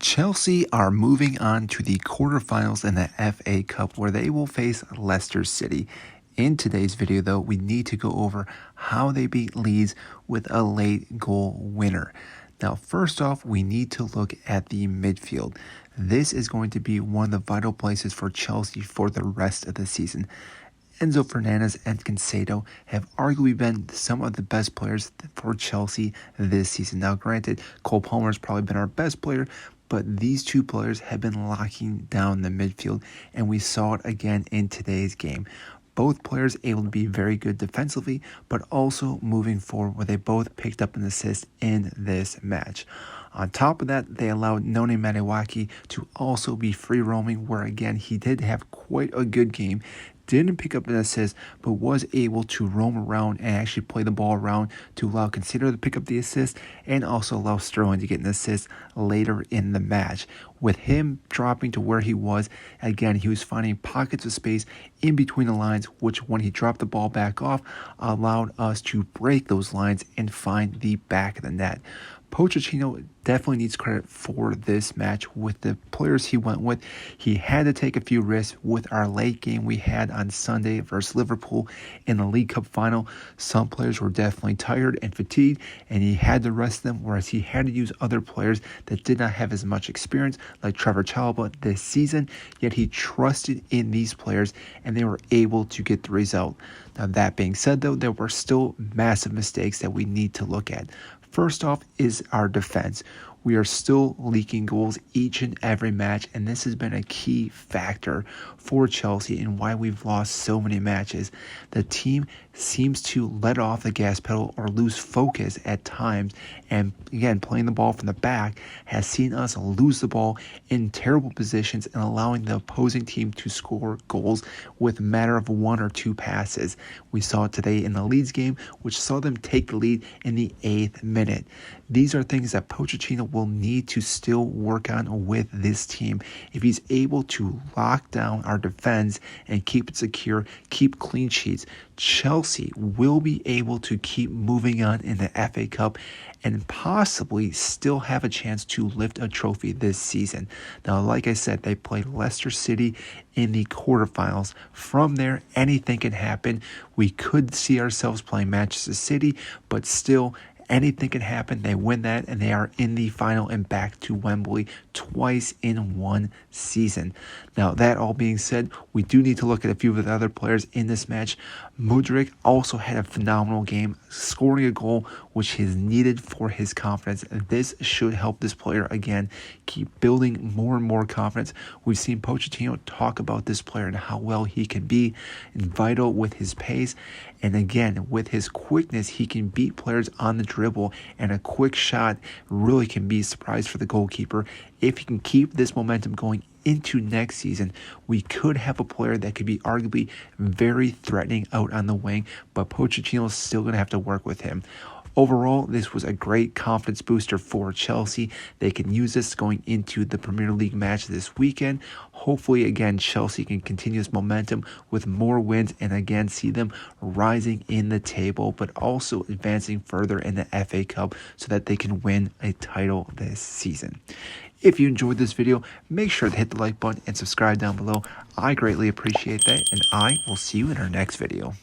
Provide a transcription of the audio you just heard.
Chelsea are moving on to the quarterfinals in the FA Cup where they will face Leicester City. In today's video though, we need to go over how they beat Leeds with a late goal winner. Now first off, we need to look at the midfield. This is going to be one of the vital places for Chelsea for the rest of the season. Enzo Fernandez and Caicedo have arguably been some of the best players for Chelsea this season. Now granted, Cole Palmer has probably been our best player, but these two players have been locking down the midfield, and we saw it again in today's game. Both players able to be very good defensively, but also moving forward where they both picked up an assist in this match. On top of that, they allowed Noni Madueke to also be free roaming, where again he did have quite a good game. Didn't pick up an assist, but was able to roam around and actually play the ball around to allow Caicedo to pick up the assist and also allow Sterling to get an assist later in the match. With him dropping to where he was, again, he was finding pockets of space in between the lines, which when he dropped the ball back off, allowed us to break those lines and find the back of the net. Pochettino definitely needs credit for this match with the players he went with. He had to take a few risks with our late game we had on Sunday versus Liverpool in the League Cup final. Some players were definitely tired and fatigued, and he had to rest them, whereas he had to use other players that did not have as much experience, like Trevor Chalobah this season, yet he trusted in these players, and they were able to get the result. Now, that being said, though, there were still massive mistakes that we need to look at. First off is our defense. We are still leaking goals each and every match, and this has been a key factor for Chelsea and why we've lost so many matches. The team seems to let off the gas pedal or lose focus at times, and again, playing the ball from the back has seen us lose the ball in terrible positions and allowing the opposing team to score goals with a matter of one or two passes. We saw it today in the Leeds game, which saw them take the lead in the 8th minute. These are things that Pochettino will need to still work on with this team. If he's able to lock down our defense and keep it secure, keep clean sheets, Chelsea will be able to keep moving on in the FA Cup and possibly still have a chance to lift a trophy this season. Now, like I said, they played Leicester City in the quarterfinals. From there, anything can happen. We could see ourselves playing Manchester City, but still, anything can happen. They win that, and they are in the final and back to Wembley twice in one season. Now, that all being said, we do need to look at a few of the other players in this match. Mudryk also had a phenomenal game, scoring a goal which is needed for his confidence. This should help this player, again, keep building more and more confidence. We've seen Pochettino talk about this player and how well he can be vital with his pace. And again, with his quickness, he can beat players on the dribble, and a quick shot really can be a surprise for the goalkeeper. If he can keep this momentum going into next season, we could have a player that could be arguably very threatening out on the wing, but Pochettino is still going to have to work with him. Overall, this was a great confidence booster for Chelsea. They can use this going into the Premier League match this weekend. Hopefully, again, Chelsea can continue this momentum with more wins and again see them rising in the table, but also advancing further in the FA Cup so that they can win a title this season. If you enjoyed this video, make sure to hit the like button and subscribe down below. I greatly appreciate that, and I will see you in our next video.